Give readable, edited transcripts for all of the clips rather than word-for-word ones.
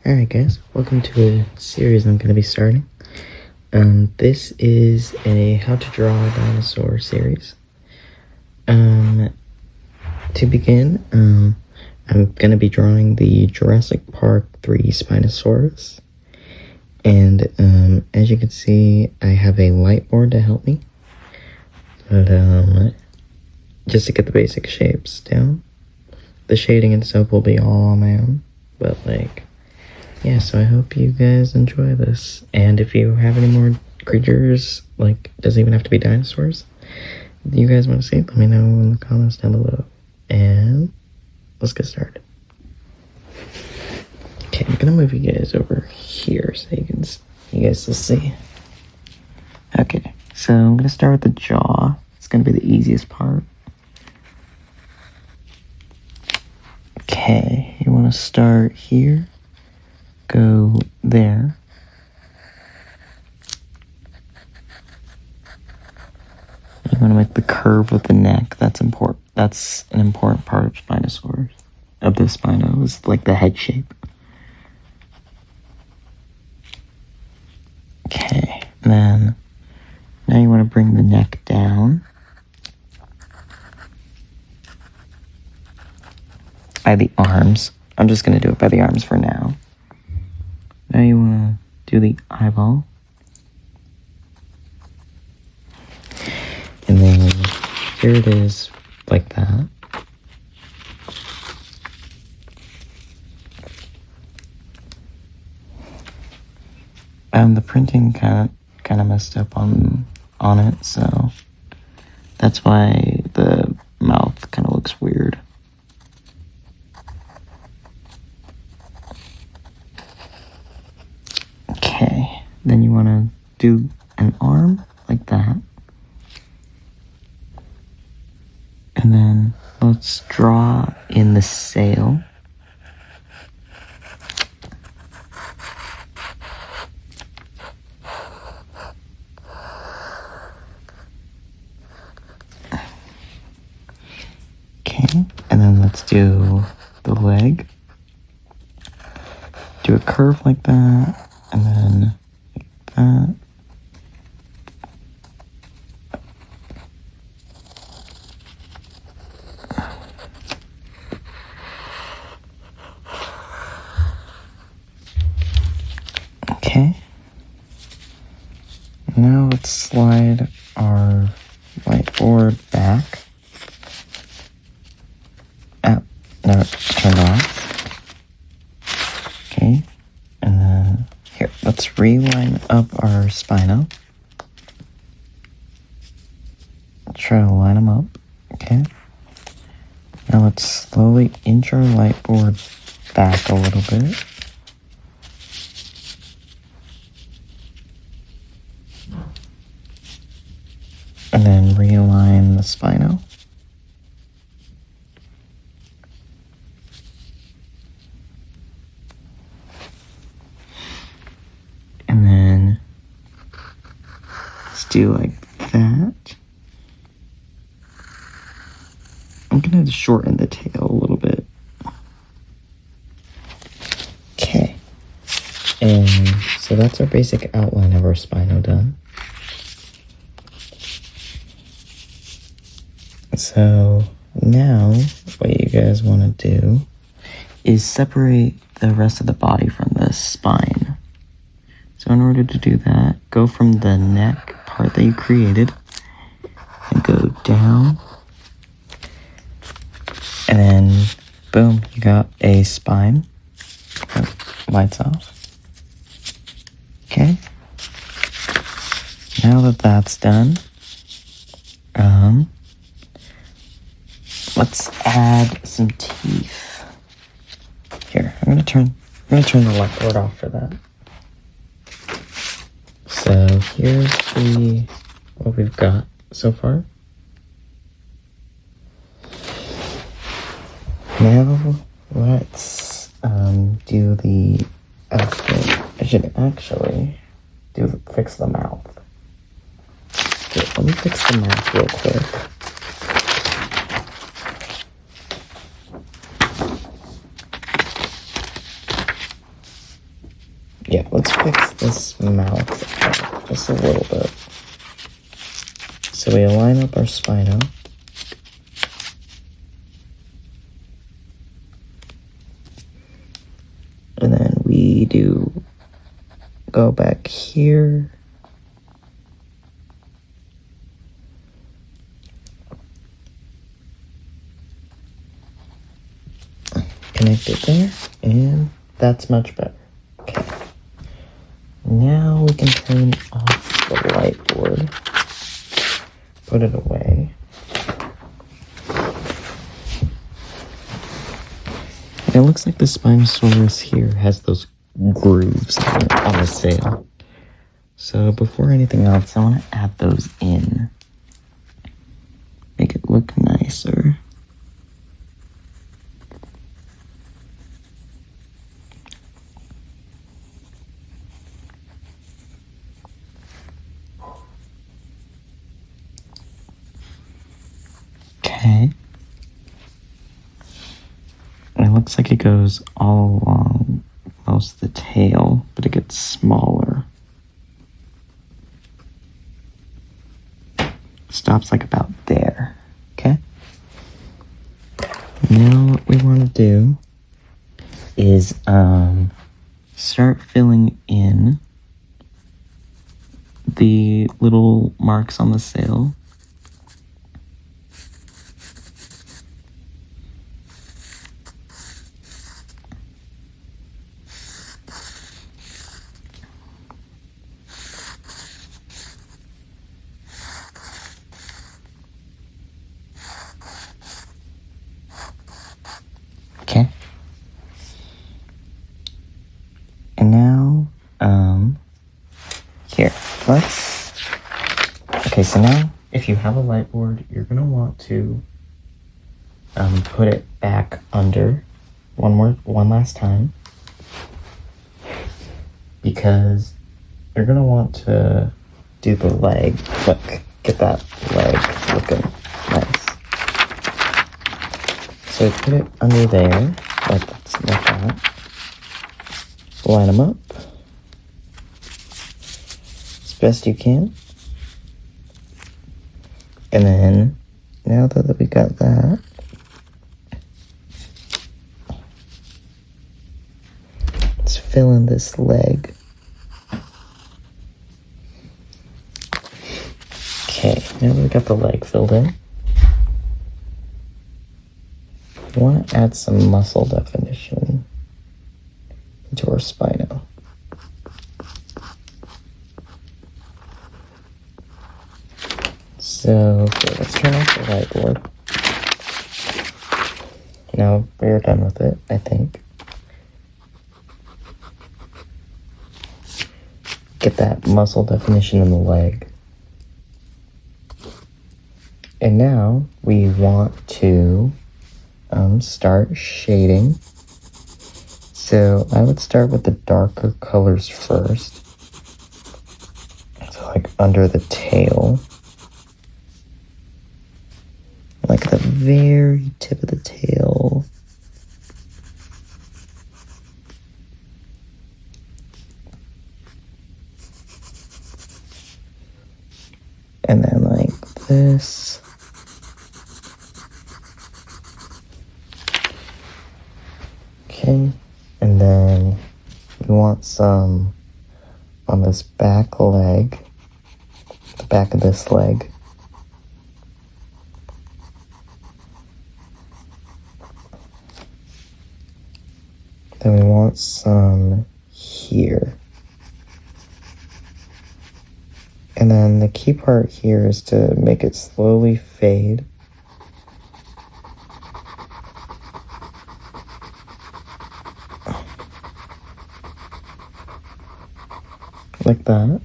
Alright guys, welcome to a series I'm going to be starting. This is a how to draw a dinosaur series. To begin, I'm going to be drawing the Jurassic Park 3 Spinosaurus. And as you can see, I have a light board to help me. But just to get the basic shapes down. The shading and stuff will be all on my own. But yeah, so I hope you guys enjoy this. And if you have any more creatures, it doesn't even have to be dinosaurs, you guys want to see, let me know in the comments down below. And let's get started. Okay, I'm gonna move you guys over here so you guys will see. Okay, so I'm gonna start with the jaw. It's gonna be the easiest part. Okay, you want to start here, go there, you want to make the curve with the neck. That's important. That's an important part of Spinosaurus, of the Spino, is the head shape. Okay, and then now you want to bring the neck down by the arms. I'm just going to do it by the arms for now. Now you want to do the eyeball. And then here it is, like that. And the printing kind of messed up on it, so that's why the mouth kind of looks weird. Okay, then you want to do an arm like that. And then let's draw in the sail. Okay, and then let's do the leg. Do a curve like that. And then like that. Okay. Now let's slide our whiteboard back. No, turn off. Okay. And then here, let's reline up our Spino. Try to line them up. Okay. Now let's slowly inch our light board back a little bit. And then realign the Spino. And then let's do like that. I'm gonna shorten the tail a little bit. Okay. And so that's our basic outline of our Spino done. So now what you guys want to do is separate the rest of the body from the spine. So in order to do that, go from the neck part that you created and go down. And then, boom, you got a spine. Oh, lights off. Okay. Now that that's done, let's add some teeth. Here, I'm gonna turn the light board off for that. So here's what we've got so far. Now let's do the outfit. I should actually fix the mouth. Okay, let me fix the mouth real quick. little bit. So we align up our Spino. And then we go back here. Connect it there, and that's much better. Okay. Now we can turn off the light board. Put it away. It looks like the Spinosaurus here has those grooves on the sail. So before anything else, I want to add those in. Make it look nicer. Okay. And it looks like it goes all along most of the tail, but it gets smaller. Stops like about there. Okay? Now what we want to do is start filling in the little marks on the sail. Okay. And now, here, okay, so now, if you have a light board, you're gonna want to, put it back under one last time, because you're gonna want to do the leg. Look, get that leg looking nice. So put it under there, like that. Line them up as best you can. And then, now that we got that, let's fill in this leg. Okay, now that we got the leg filled in, I want to add some muscle definition into our spino. So, okay, let's turn off the light board. Now we're done with it, I think. Get that muscle definition in the leg. And now we want to start shading. So I would start with the darker colors first. So like under the tail. Like the very tip of the tail. And then like this. Okay, and then we want some on this back leg, the back of this leg. Then we want some here. And then the key part here is to make it slowly fade. Like that.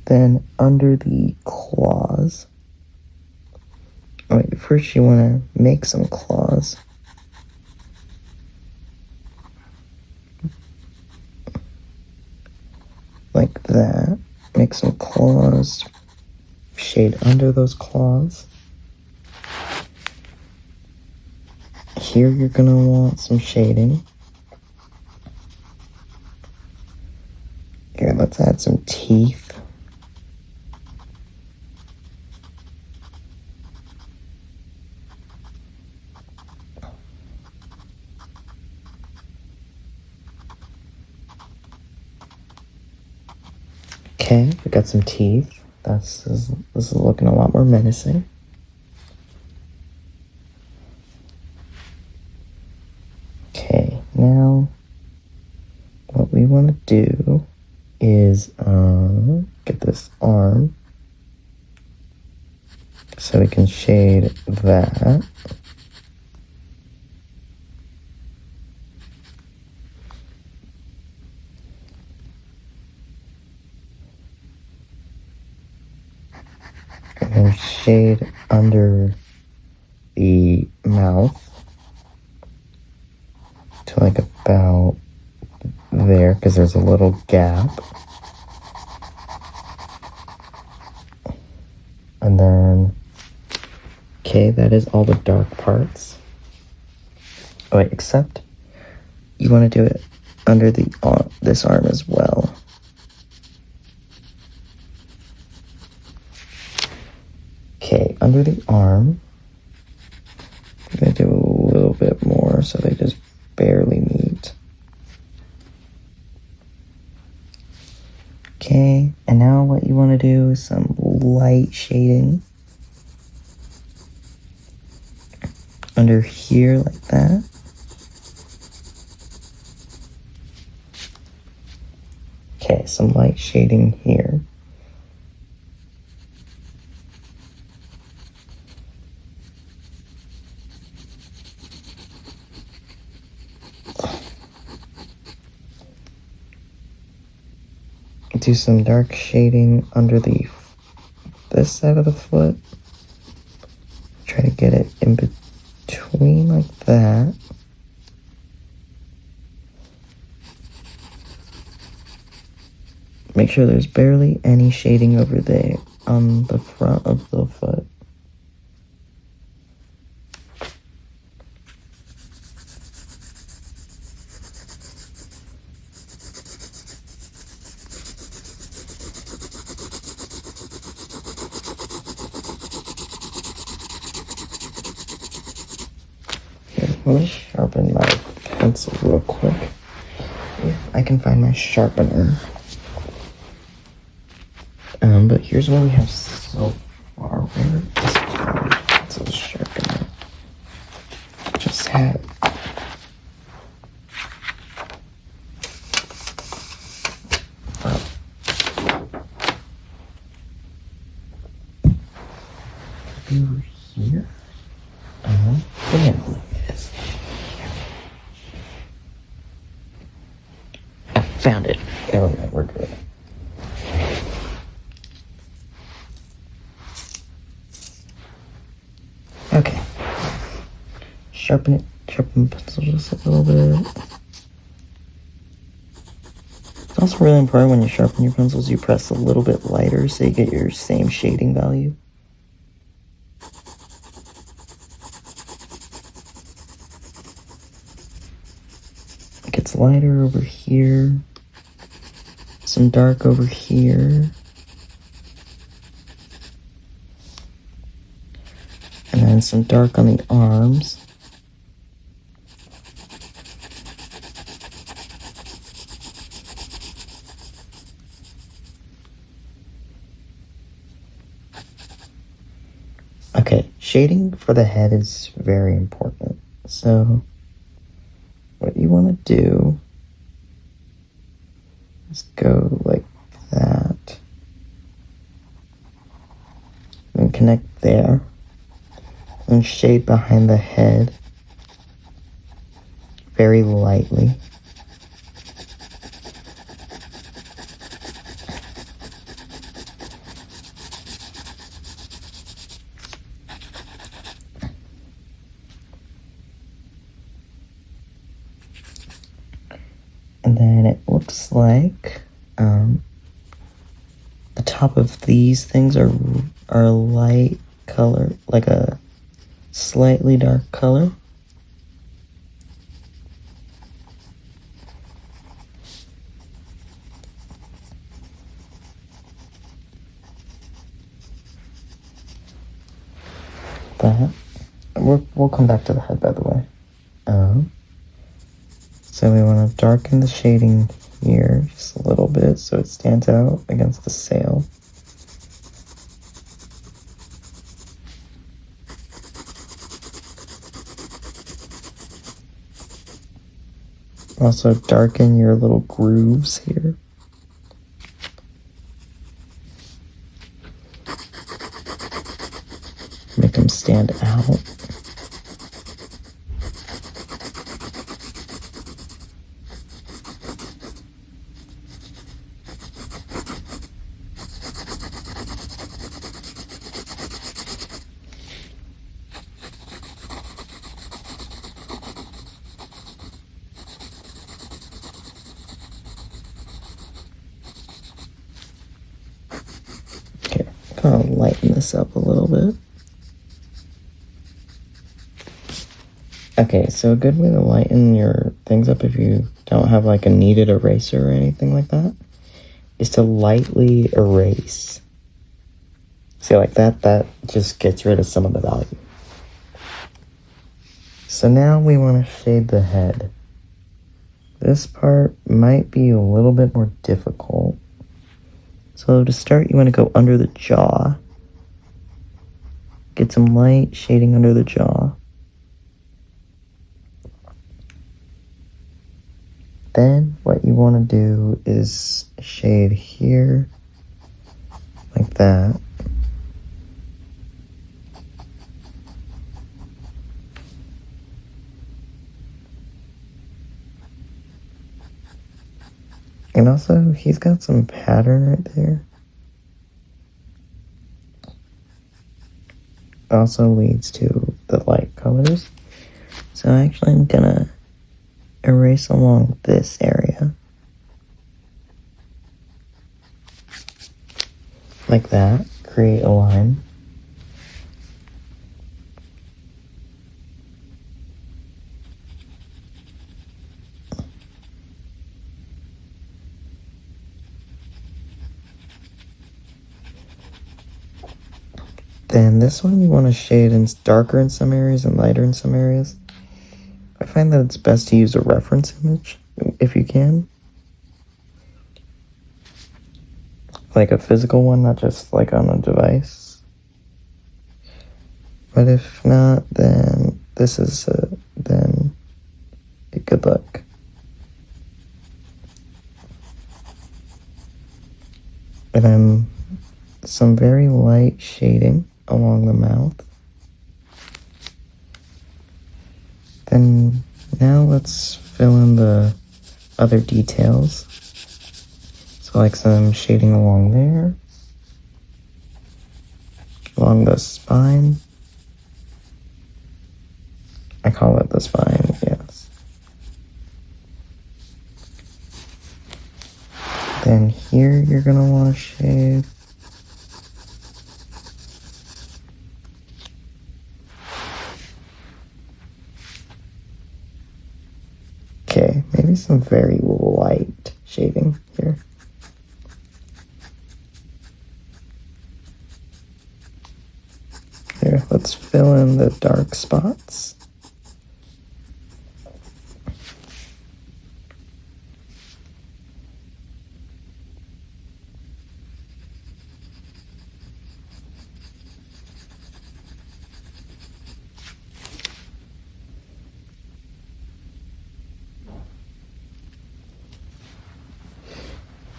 Then under the claws. Oh, wait, first you want to make some claws. Like that. Make some claws. Shade under those claws. here you're gonna want some shading. Here, let's add some teeth. Okay, we got some teeth. This is looking a lot more menacing. Okay, now what we want to do is get this arm so we can shade that. And then shade under the mouth to like about there, because there's a little gap. And then, okay, that is all the dark parts. Oh wait, except you want to do it under the this arm as well. Okay, under the arm, I'm going to do a little bit more so they just barely meet. Okay, and now what you want to do is some light shading under here like that. Okay, some light shading here. Do some dark shading under this side of the foot. Try to get it in between like that. Make sure there's barely any shading over there on the front of the foot. Let me sharpen my pencil real quick. If I can find my sharpener. But here's what we have so far. Where is my pencil sharpener? Just had. Over here. Yeah. Found it. Oh, no, we're good. Okay. Sharpen the pencil just a little bit. It's also really important when you sharpen your pencils, you press a little bit lighter so you get your same shading value. It gets lighter over here. Some dark over here. And then some dark on the arms. Okay, shading for the head is very important. So what you want to do is go like that. And connect there. And shade behind the head very lightly. And then it looks like the top of these things are light color, like a slightly dark color. that. We'll come back to the head, by the way. So we want to darken the shading here just a little bit so it stands out against the sail. Also darken your little grooves here. Make them stand out. Okay, I'll lighten this up a little bit. Okay, so a good way to lighten your things up if you don't have like a kneaded eraser or anything like that is to lightly erase. See, like that just gets rid of some of the value. So now we want to shade the head. This part might be a little bit more difficult. So to start, you want to go under the jaw. Get some light shading under the jaw. Then what you want to do is shade here, like that. And also, he's got some pattern right there. Also leads to the light colors. So actually I'm gonna erase along this area. Like that. Create a line. Then this one you want to shade in darker in some areas and lighter in some areas. I find that it's best to use a reference image if you can. Like a physical one, not just like on a device. But if not, then this is then good luck. And then some very light shading along the mouth. Then now let's fill in the other details. So like some shading along there, along the spine. I call it the spine, yes. Then here you're gonna want to shade. Okay, maybe some very light shading here. Here, let's fill in the dark spots.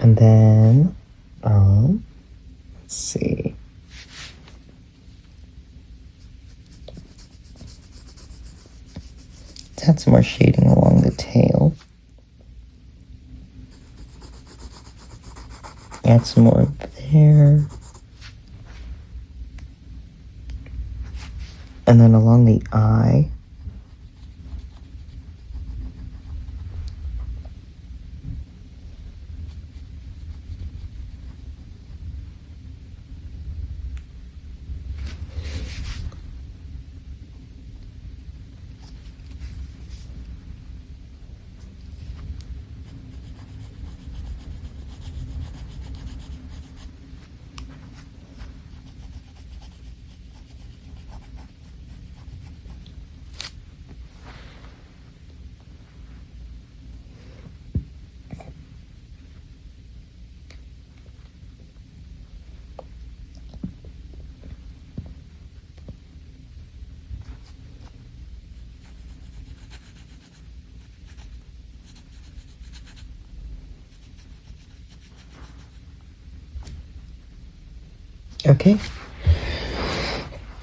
And then, let's see. Let's add some more shading along the tail. Add some more there. And then along the eye. Okay.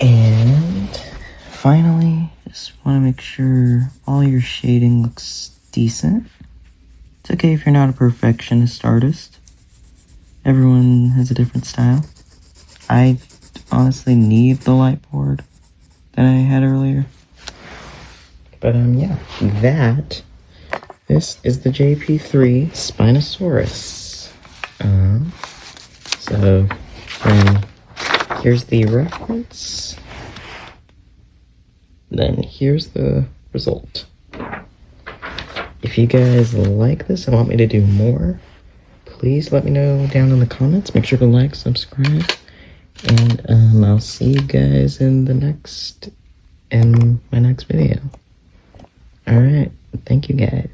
And finally, just want to make sure all your shading looks decent. It's okay if you're not a perfectionist artist. Everyone has a different style. I honestly need the light board that I had earlier. But yeah, this is the JP3 Spinosaurus. So here's the reference. Then here's the result. If you guys like this and want me to do more, please let me know down in the comments. Make sure to like, subscribe, and I'll see you guys in my next video. Alright, thank you guys.